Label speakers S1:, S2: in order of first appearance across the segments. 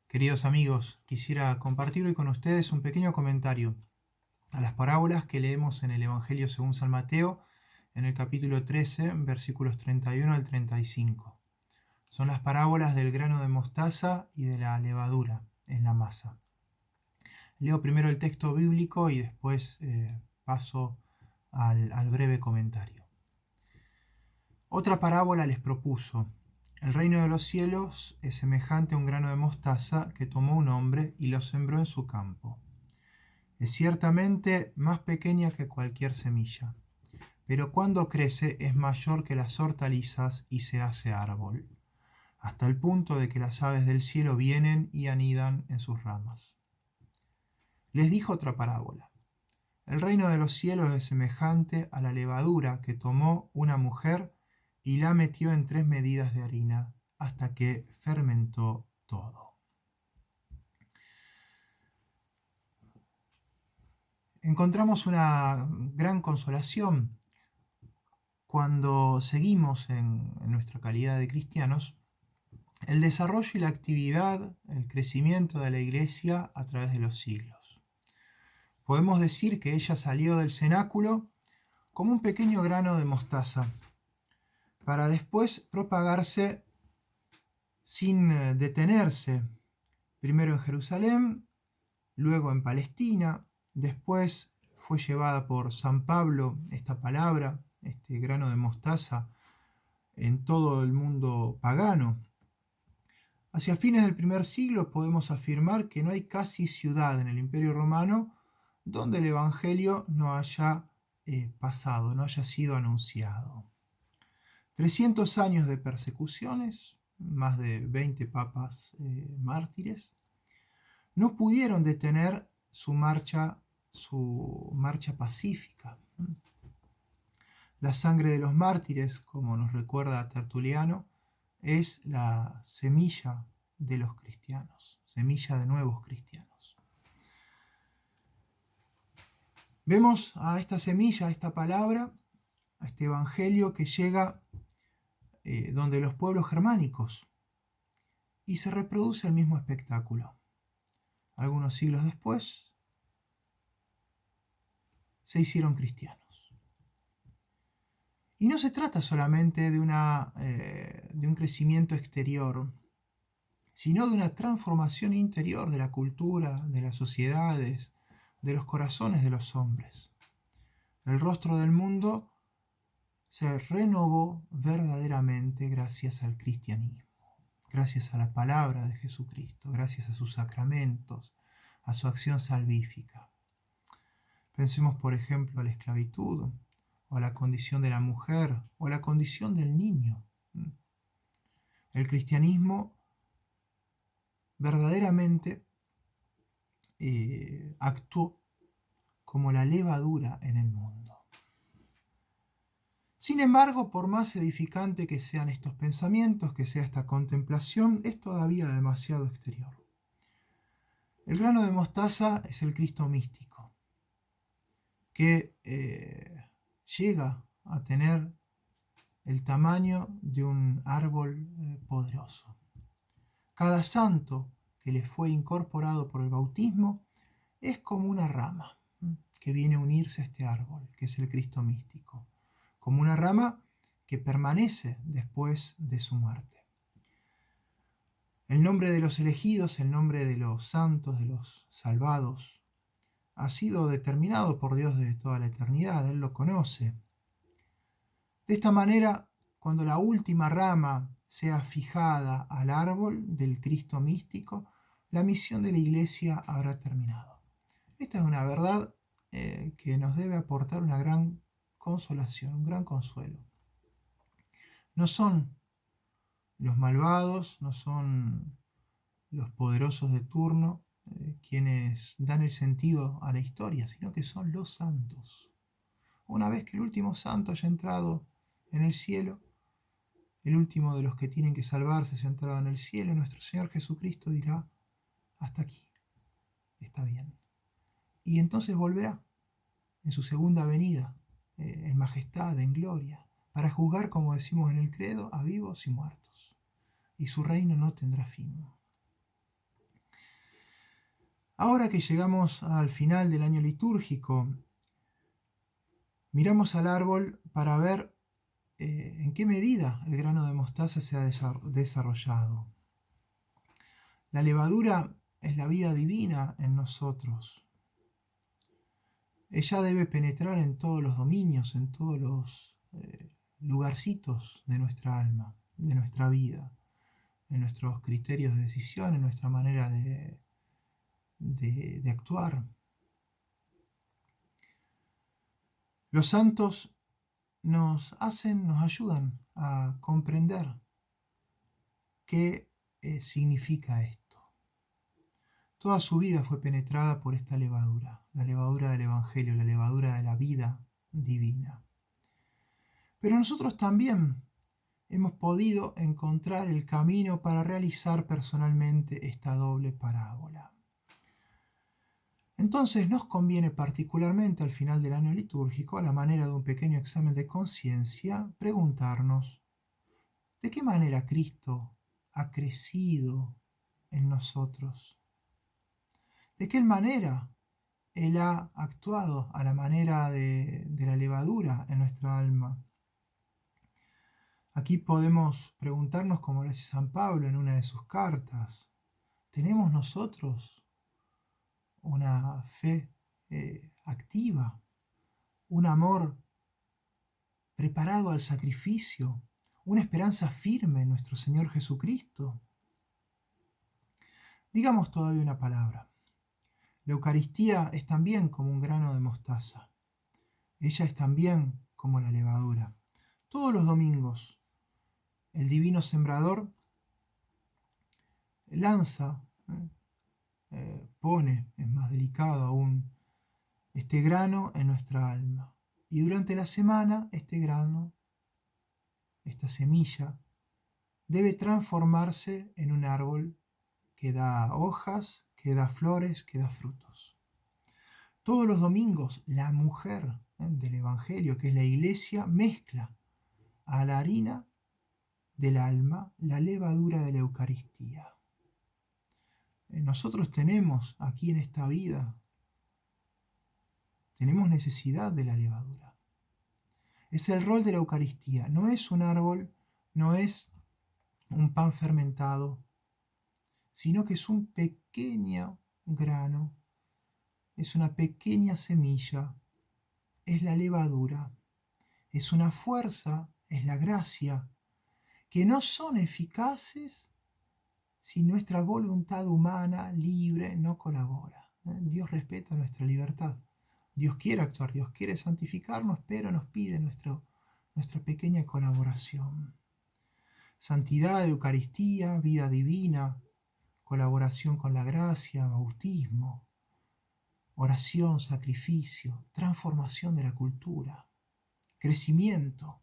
S1: Queridos amigos, quisiera compartir hoy con ustedes un pequeño comentario a las parábolas que leemos en el Evangelio según San Mateo, en el capítulo 13, versículos 31 al 35. Son las parábolas del grano de mostaza y de la levadura en la masa. Leo primero el texto bíblico y después paso al breve comentario. Otra parábola les propuso: el reino de los cielos es semejante a un grano de mostaza que tomó un hombre y lo sembró en su campo. Es ciertamente más pequeña que cualquier semilla, pero cuando crece es mayor que las hortalizas y se hace árbol, hasta el punto de que las aves del cielo vienen y anidan en sus ramas. Les dijo otra parábola: el reino de los cielos es semejante a la levadura que tomó una mujer y la metió en 3 medidas de harina hasta que fermentó todo. Encontramos una gran consolación cuando seguimos en nuestra calidad de cristianos el desarrollo y la actividad, el crecimiento de la Iglesia a través de los siglos. Podemos decir que ella salió del cenáculo como un pequeño grano de mostaza, para después propagarse sin detenerse, primero en Jerusalén, luego en Palestina, después fue llevada por San Pablo esta palabra, este grano de mostaza, en todo el mundo pagano. Hacia fines del primer siglo podemos afirmar que no hay casi ciudad en el Imperio Romano donde el Evangelio no haya pasado, no haya sido anunciado. 300 años de persecuciones, más de 20 papas mártires, no pudieron detener su marcha pacífica. La sangre de los mártires, como nos recuerda Tertuliano, es la semilla de los cristianos, semilla de nuevos cristianos. Vemos a esta semilla, a esta palabra, a este evangelio que llega donde los pueblos germánicos y se reproduce el mismo espectáculo. Algunos siglos después se hicieron cristianos. Y no se trata solamente de un crecimiento exterior, sino de una transformación interior de la cultura, de las sociedades, de los corazones de los hombres. El rostro del mundo se renovó verdaderamente gracias al cristianismo, gracias a la palabra de Jesucristo, gracias a sus sacramentos, a su acción salvífica. Pensemos, por ejemplo, a la esclavitud, o a la condición de la mujer, o a la condición del niño. El cristianismo verdaderamente actuó como la levadura en el mundo. Sin embargo, por más edificante que sean estos pensamientos, que sea esta contemplación, es todavía demasiado exterior. El grano de mostaza es el Cristo místico, que llega a tener el tamaño de un árbol poderoso. Cada santo que le fue incorporado por el bautismo es como una rama que viene a unirse a este árbol, que es el Cristo místico, como una rama que permanece después de su muerte. El nombre de los elegidos, el nombre de los santos, de los salvados, ha sido determinado por Dios desde toda la eternidad. Él lo conoce. De esta manera, cuando la última rama sea fijada al árbol del Cristo místico, la misión de la Iglesia habrá terminado. Esta es una verdad que nos debe aportar una gran consolación, un gran consuelo. No son los malvados, no son los poderosos de turno quienes dan el sentido a la historia, sino que son los santos. Una vez que el último santo haya entrado en el cielo, el último de los que tienen que salvarse haya entrado en el cielo, nuestro Señor Jesucristo dirá: hasta aquí, está bien. Y entonces volverá en su segunda venida, en majestad, en gloria, para juzgar, como decimos en el credo, a vivos y muertos. Y su reino no tendrá fin. Ahora que llegamos al final del año litúrgico, miramos al árbol para ver en qué medida el grano de mostaza se ha desarrollado. La levadura es la vida divina en nosotros. Ella debe penetrar en todos los dominios, en todos los lugarcitos de nuestra alma, de nuestra vida, en nuestros criterios de decisión, en nuestra manera de actuar. Los santos nos ayudan a comprender qué significa esto. Toda su vida fue penetrada por esta levadura, la levadura del Evangelio, la levadura de la vida divina. Pero nosotros también hemos podido encontrar el camino para realizar personalmente esta doble parábola. Entonces nos conviene particularmente al final del año litúrgico, a la manera de un pequeño examen de conciencia, preguntarnos ¿de qué manera Cristo ha crecido en nosotros? ¿De qué manera Él ha actuado a la manera de la levadura en nuestra alma? Aquí podemos preguntarnos, como lo hace San Pablo en una de sus cartas, ¿tenemos nosotros una fe activa, un amor preparado al sacrificio, una esperanza firme en nuestro Señor Jesucristo? Digamos todavía una palabra. La Eucaristía es también como un grano de mostaza. Ella es también como la levadura. Todos los domingos, el divino sembrador lanza, pone, es más delicado aún, este grano en nuestra alma. Y durante la semana, este grano, esta semilla, debe transformarse en un árbol que da hojas, que da flores, que da frutos. Todos los domingos, la mujer del Evangelio, que es la Iglesia, mezcla a la harina del alma la levadura de la Eucaristía. Nosotros tenemos aquí en esta vida, tenemos necesidad de la levadura. Es el rol de la Eucaristía, no es un árbol, no es un pan fermentado, sino que es un pequeño grano, es una pequeña semilla, es la levadura, es una fuerza, es la gracia, que no son eficaces si nuestra voluntad humana libre no colabora. Dios respeta nuestra libertad. Dios quiere actuar, Dios quiere santificarnos, pero nos pide nuestra pequeña colaboración. Santidad, Eucaristía, vida divina, colaboración con la gracia, bautismo, oración, sacrificio, transformación de la cultura, crecimiento.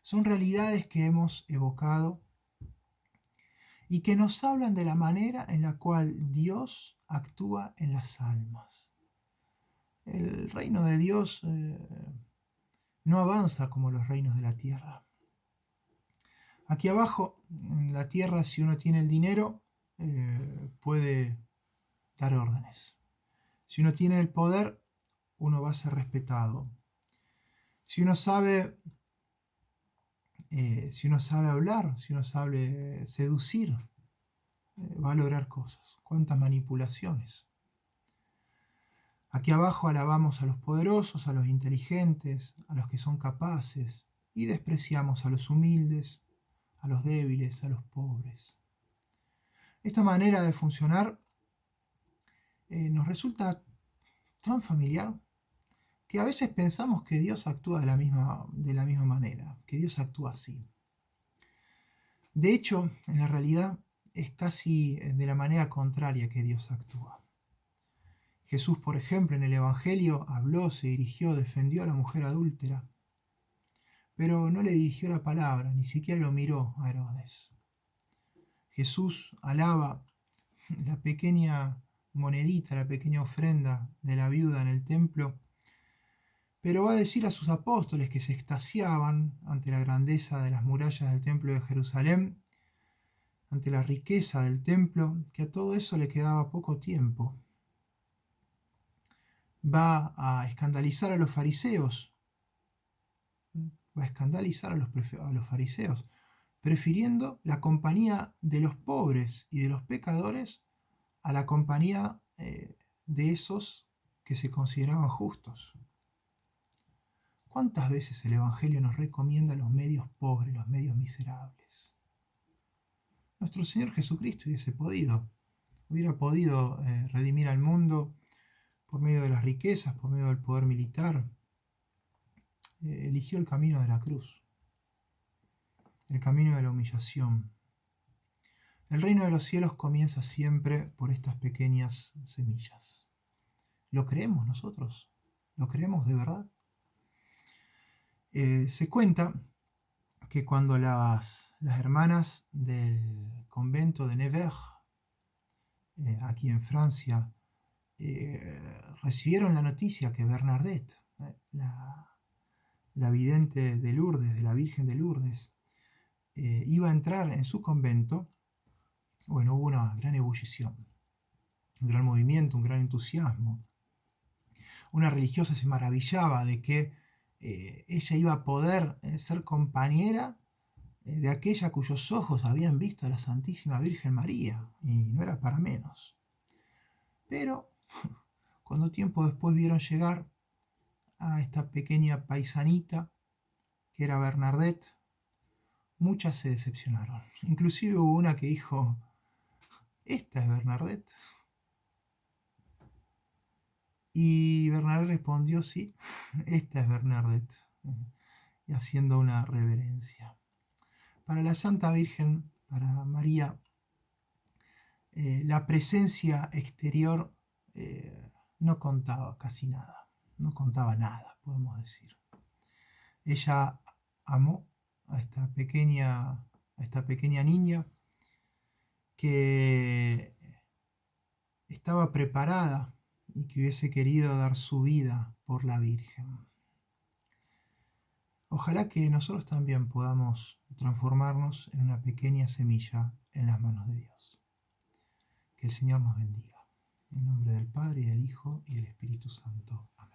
S1: Son realidades que hemos evocado y que nos hablan de la manera en la cual Dios actúa en las almas. El reino de Dios no avanza como los reinos de la tierra. Aquí abajo, en la tierra, si uno tiene el dinero, puede dar órdenes. Si uno tiene el poder, uno va a ser respetado. Si uno sabe hablar, si uno sabe seducir, va a lograr cosas. ¿Cuántas manipulaciones? Aquí abajo alabamos a los poderosos, a los inteligentes, a los que son capaces, y despreciamos a los humildes, a los débiles, a los pobres. Esta manera de funcionar nos resulta tan familiar que a veces pensamos que Dios actúa de la misma manera, que Dios actúa así. De hecho, en la realidad es casi de la manera contraria que Dios actúa. Jesús, por ejemplo, en el Evangelio habló, se dirigió, defendió a la mujer adúltera, pero no le dirigió la palabra, ni siquiera lo miró a Herodes. Jesús alaba la pequeña monedita, la pequeña ofrenda de la viuda en el templo, pero va a decir a sus apóstoles que se extasiaban ante la grandeza de las murallas del templo de Jerusalén, ante la riqueza del templo, que a todo eso le quedaba poco tiempo. va a escandalizar a los fariseos, va a escandalizar a los fariseos, prefiriendo la compañía de los pobres y de los pecadores a la compañía de esos que se consideraban justos. ¿Cuántas veces el Evangelio nos recomienda los medios pobres, los medios miserables? Nuestro Señor Jesucristo hubiera podido redimir al mundo por medio de las riquezas, por medio del poder militar. Eligió el camino de la cruz, el camino de la humillación. El reino de los cielos comienza siempre por estas pequeñas semillas. ¿Lo creemos nosotros? ¿Lo creemos de verdad? Se cuenta que cuando las hermanas del convento de Nevers, aquí en Francia, recibieron la noticia que Bernadette, la vidente de Lourdes, de la Virgen de Lourdes, iba a entrar en su convento, bueno, hubo una gran ebullición, un gran movimiento, un gran entusiasmo. Una religiosa se maravillaba de que ella iba a poder ser compañera de aquella cuyos ojos habían visto a la Santísima Virgen María, y no era para menos. Pero cuando tiempo después vieron llegar a esta pequeña paisanita que era Bernadette, muchas se decepcionaron. Inclusive hubo una que dijo: ¿esta es Bernadette? Y Bernadette respondió: sí, esta es Bernadette, y haciendo una reverencia. Para la Santa Virgen, para María, la presencia exterior no contaba casi nada, no contaba nada, podemos decir. Ella amó a esta pequeña niña que estaba preparada y que hubiese querido dar su vida por la Virgen. Ojalá que nosotros también podamos transformarnos en una pequeña semilla en las manos de Dios. Que el Señor nos bendiga. En nombre del Padre, y del Hijo, y del Espíritu Santo. Amén.